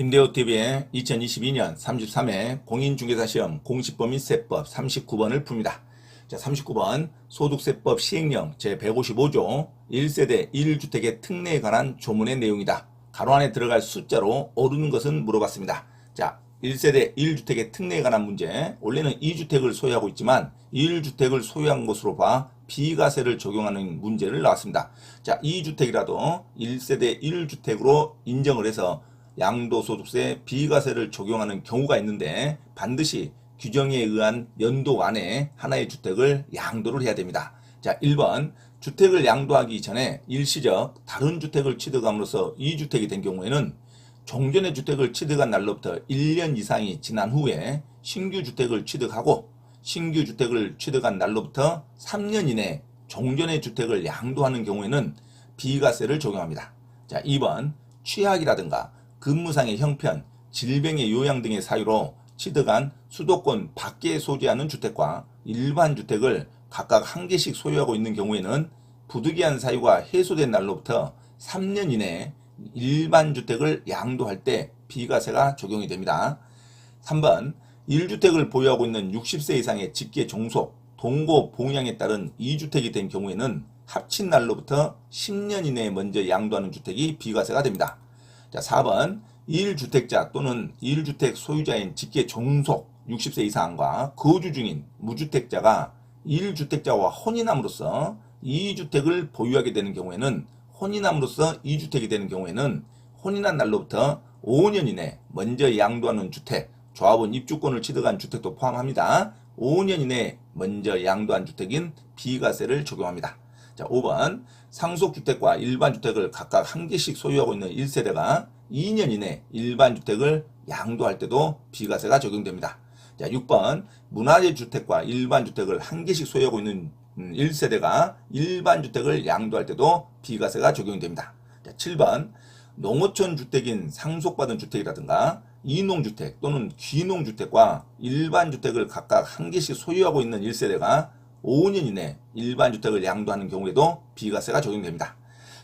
김대호TV의 2022년 33회 공인중개사시험 공시법인세법 39번을 풉니다. 자, 39번 소득세법 시행령 제155조 1세대 1주택의 특례에 관한 조문의 내용이다. 가로 안에 들어갈 숫자로 옳은 것은 물어봤습니다. 자, 1세대 1주택의 특례에 관한 문제. 원래는 2주택을 소유하고 있지만 1주택을 소유한 것으로 봐 비과세를 적용하는 문제를 나왔습니다. 자, 2주택이라도 1세대 1주택으로 인정을 해서 양도소득세 비과세를 적용하는 경우가 있는데 반드시 규정에 의한 연도 안에 하나의 주택을 양도를 해야 됩니다. 자, 1번 주택을 양도하기 전에 일시적 다른 주택을 취득함으로써 2주택이 된 경우에는 종전의 주택을 취득한 날로부터 1년 이상이 지난 후에 신규 주택을 취득하고 신규 주택을 취득한 날로부터 3년 이내 종전의 주택을 양도하는 경우에는 비과세를 적용합니다. 자, 2번 취약이라든가 근무상의 형편, 질병의 요양 등의 사유로 취득한 수도권 밖에 소지하는 주택과 일반 주택을 각각 한 개씩 소유하고 있는 경우에는 부득이한 사유가 해소된 날로부터 3년 이내에 일반 주택을 양도할 때 비과세가 적용이 됩니다. 3번 1주택을 보유하고 있는 60세 이상의 직계 종속, 동거 봉양에 따른 2주택이 된 경우에는 합친 날로부터 10년 이내에 먼저 양도하는 주택이 비과세가 됩니다. 자, 4번 1주택자 또는 1주택 소유자인 직계 종속 60세 이상과 거주 중인 무주택자가 1주택자와 혼인함으로써 2주택을 보유하게 되는 경우에는 혼인함으로써 2주택이 되는 경우에는 혼인한 날로부터 5년 이내 먼저 양도하는 주택, 조합원 입주권을 취득한 주택도 포함합니다. 5년 이내 먼저 양도한 주택인 비과세를 적용합니다. 자, 5번 상속주택과 일반주택을 각각 한 개씩 소유하고 있는 1세대가 2년 이내 일반주택을 양도할 때도 비과세가 적용됩니다. 자, 6번 문화재 주택과 일반주택을 한 개씩 소유하고 있는 1세대가 일반주택을 양도할 때도 비과세가 적용됩니다. 자, 7번 농어촌 주택인 상속받은 주택이라든가 이농주택 또는 귀농주택과 일반주택을 각각 한 개씩 소유하고 있는 1세대가 5년 이내 일반주택을 양도하는 경우에도 비과세가 적용됩니다.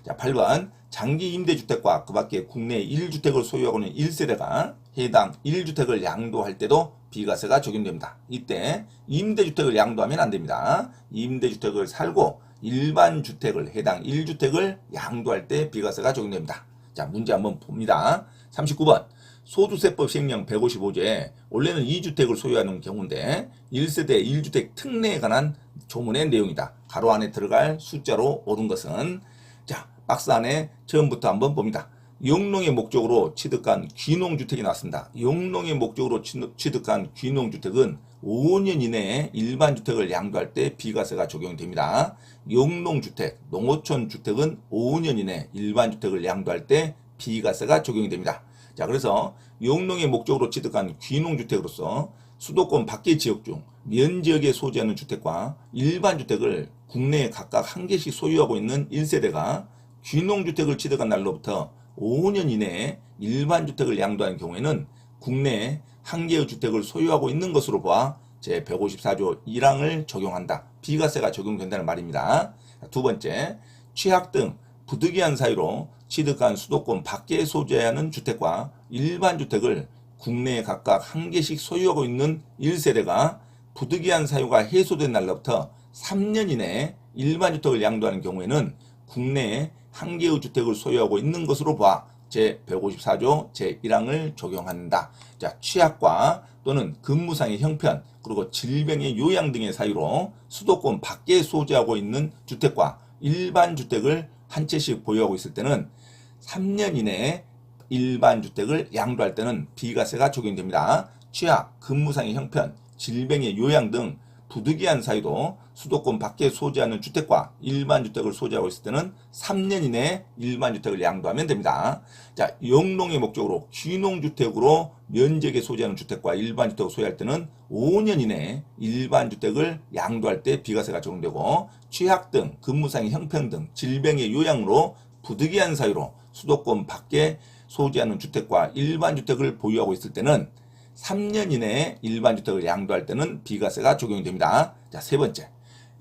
자, 8번 장기 임대주택과 그 밖에 국내 1주택을 소유하고 있는 1세대가 해당 1주택을 양도할 때도 비과세가 적용됩니다. 이때 임대주택을 양도하면 안됩니다. 임대주택을 살고 일반주택을 해당 1주택을 양도할 때 비과세가 적용됩니다. 자, 문제 한번 봅니다. 39번 소득세법 시행령 155조에 원래는 2주택을 소유하는 경우인데 1세대 1주택 특례에 관한 조문의 내용이다. 가로 안에 들어갈 숫자로 옳은 것은 자, 박스 안에 처음부터 한번 봅니다. 영농의 목적으로 취득한 귀농주택이 나왔습니다. 영농의 목적으로 취득한 귀농주택은 5년 이내에 일반주택을 양도할 때 비과세가 적용됩니다. 영농주택, 농어촌 주택은 5년 이내 일반주택을 양도할 때 비과세가 적용이 됩니다. 자, 그래서 영농의 목적으로 취득한 귀농주택으로서 수도권 밖의 지역 중 면지역에 소지하는 주택과 일반주택을 국내에 각각 한 개씩 소유하고 있는 1세대가 귀농주택을 취득한 날로부터 5년 이내에 일반주택을 양도하는 경우에는 국내에 한 개의 주택을 소유하고 있는 것으로 봐 제154조 1항을 적용한다. 비과세가 적용된다는 말입니다. 두 번째, 취약 등 부득이한 사유로 취득한 수도권 밖에 소지하는 주택과 일반주택을 국내에 각각 한 개씩 소유하고 있는 1세대가 부득이한 사유가 해소된 날로부터 3년 이내에 일반주택을 양도하는 경우에는 국내에 한 개의 주택을 소유하고 있는 것으로 봐 제154조 제1항을 적용한다. 자, 취약과 또는 근무상의 형편 그리고 질병의 요양 등의 사유로 수도권 밖에 소지하고 있는 주택과 일반주택을 한 채씩 보유하고 있을 때는 3년 이내에 일반주택을 양도할 때는 비과세가 적용됩니다. 취약, 근무상의 형편, 질병의 요양 등 부득이한 사유도 수도권 밖에 소지하는 주택과 일반주택을 소지하고 있을 때는 3년 이내에 일반주택을 양도하면 됩니다. 자, 영농의 목적으로 귀농주택으로 면적에 소지하는 주택과 일반주택을 소유할 때는 5년 이내에 일반주택을 양도할 때 비과세가 적용되고 취약 등 근무상의 형편 등 질병의 요양으로 부득이한 사유로 수도권 밖에 소지하는 주택과 일반주택을 보유하고 있을 때는 3년 이내에 일반주택을 양도할 때는 비과세가 적용이 됩니다. 자, 세 번째.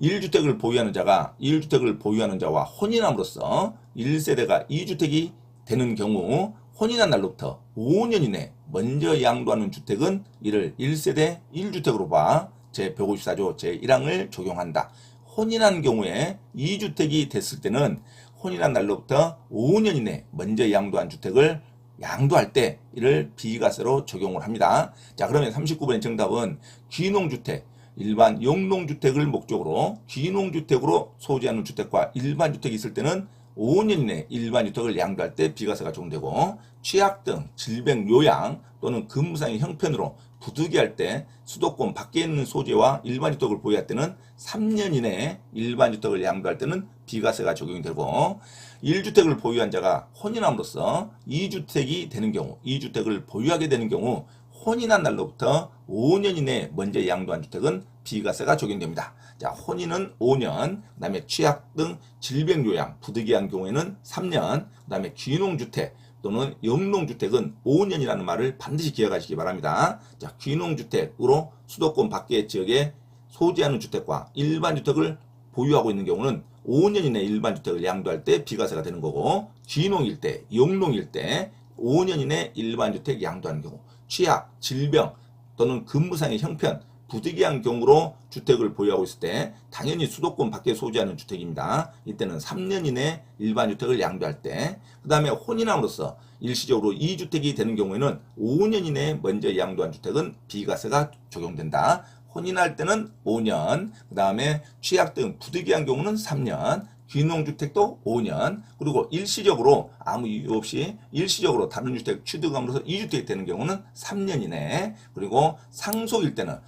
1주택을 보유하는 자가 1주택을 보유하는 자와 혼인함으로써 1세대가 2주택이 되는 경우 혼인한 날로부터 5년 이내 먼저 양도하는 주택은 이를 1세대 1주택으로 봐 제154조 제1항을 적용한다. 혼인한 경우에 2주택이 됐을 때는 혼인한 날로부터 5년 이내 먼저 양도한 주택을 양도할 때 이를 비과세로 적용을 합니다. 자, 그러면 39번의 정답은 귀농주택, 일반 영농주택을 목적으로 귀농주택으로 소지하는 주택과 일반주택이 있을 때는 5년 이내 일반주택을 양도할 때 비과세가 적용되고, 취약 등 질병 요양 또는 근무상의 형편으로 부득이할 때 수도권 밖에 있는 소재와 일반주택을 보유할 때는 3년 이내에 일반주택을 양도할 때는 비과세가 적용이 되고, 1주택을 보유한 자가 혼인함으로써 2주택이 되는 경우, 2주택을 보유하게 되는 경우 혼인한 날로부터 5년 이내에 먼저 양도한 주택은 비과세가 적용됩니다. 자, 혼인은 5년, 그 다음에 취약 등 질병요양, 부득이한 경우에는 3년, 그 다음에 귀농주택 또는 영농주택은 5년이라는 말을 반드시 기억하시기 바랍니다. 자, 귀농주택으로 수도권 밖의 지역에 소지하는 주택과 일반주택을 보유하고 있는 경우는 5년 이내 일반주택을 양도할 때 비과세가 되는 거고, 귀농일 때, 영농일 때 5년 이내 일반주택 양도하는 경우, 취약, 질병 또는 근무상의 형편, 부득이한 경우로 주택을 보유하고 있을 때 당연히 수도권 밖에 소지하는 주택입니다. 이때는 3년 이내 일반주택을 양도할 때, 그 다음에 혼인함으로써 일시적으로 2주택이 되는 경우에는 5년 이내에 먼저 양도한 주택은 비과세가 적용된다. 혼인할 때는 5년, 그 다음에 취약 등 부득이한 경우는 3년, 귀농주택도 5년, 그리고 일시적으로 아무 이유 없이 일시적으로 다른 주택 취득함으로써 2주택이 되는 경우는 3년 이내, 그리고 상속일 때는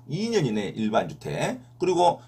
2년 이내 일반주택, 그리고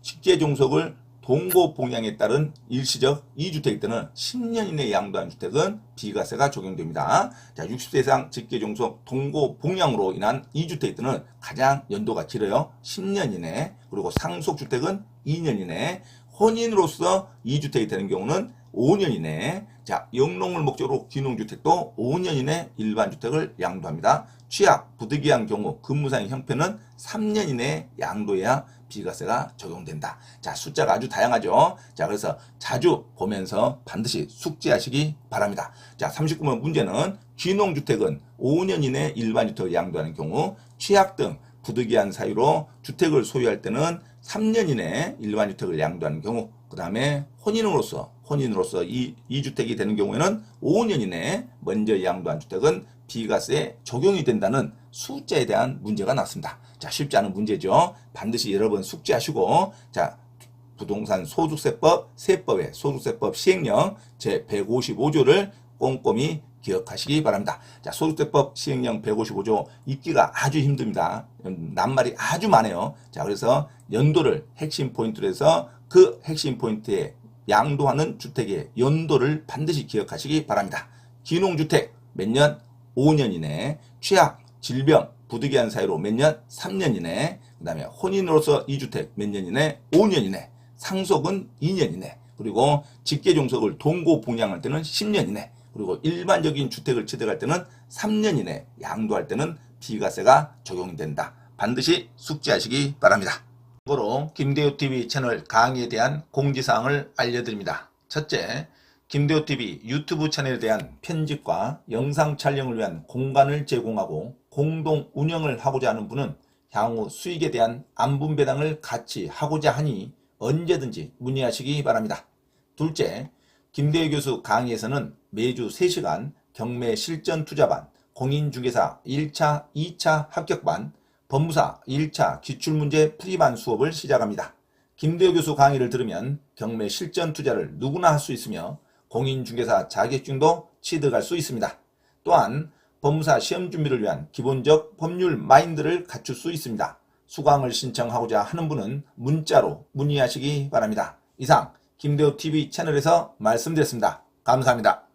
직계종속을 동거봉양에 따른 일시적 2주택일 때는 10년 이내 양도한 주택은 비과세가 적용됩니다. 자, 60세 이상 직계종속 동거봉양으로 인한 2주택일 때는 가장 연도가 길어요. 10년 이내, 그리고 상속주택은 2년 이내, 혼인으로서 2주택이 되는 경우는 5년 이내, 자, 영농을 목적으로 귀농주택도 5년 이내 일반주택을 양도합니다. 취약, 부득이한 경우, 근무상의 형편은 3년 이내에 양도해야 비과세가 적용된다. 자, 숫자가 아주 다양하죠. 자, 그래서 자주 보면서 반드시 숙지하시기 바랍니다. 자, 39번 문제는 귀농주택은 5년 이내 일반주택을 양도하는 경우, 취약 등 부득이한 사유로 주택을 소유할 때는 3년 이내에 일반주택을 양도하는 경우, 그 다음에 혼인으로서 2주택이 되는 경우에는 5년 이내에 먼저 양도한 주택은 비과세에 적용이 된다는 숫자에 대한 문제가 나왔습니다. 자, 쉽지 않은 문제죠. 반드시 여러분 숙지하시고, 자, 부동산 소득세법, 세법의 소득세법 시행령 제155조를 꼼꼼히 기억하시기 바랍니다. 자, 소득세법 시행령 155조 읽기가 아주 힘듭니다. 낱말이 아주 많아요. 자, 그래서 연도를 핵심 포인트로 해서 그 핵심 포인트에 양도하는 주택의 연도를 반드시 기억하시기 바랍니다. 귀농주택 몇 년? 5년 이내, 취약, 질병, 부득이한 사유로 몇 년? 3년 이내, 그 다음에 혼인으로서 2주택 몇 년 이내? 5년 이내, 상속은 2년 이내, 그리고 직계종속을 동거봉양할 때는 10년 이내, 그리고 일반적인 주택을 취득할 때는 3년 이내, 양도할 때는 비과세가 적용이 된다. 반드시 숙지하시기 바랍니다. 참고로 김대호TV 채널 강의에 대한 공지사항을 알려드립니다. 첫째, 김대호TV 유튜브 채널에 대한 편집과 영상 촬영을 위한 공간을 제공하고 공동 운영을 하고자 하는 분은 향후 수익에 대한 안분배당을 같이 하고자 하니 언제든지 문의하시기 바랍니다. 둘째, 김대호 교수 강의에서는 매주 3시간 경매 실전 투자반, 공인중개사 1차, 2차 합격반, 법무사 1차 기출문제 풀이반 수업을 시작합니다. 김대호 교수 강의를 들으면 경매 실전 투자를 누구나 할 수 있으며 공인중개사 자격증도 취득할 수 있습니다. 또한 법무사 시험 준비를 위한 기본적 법률 마인드를 갖출 수 있습니다. 수강을 신청하고자 하는 분은 문자로 문의하시기 바랍니다. 이상 김대호TV 채널에서 말씀드렸습니다. 감사합니다.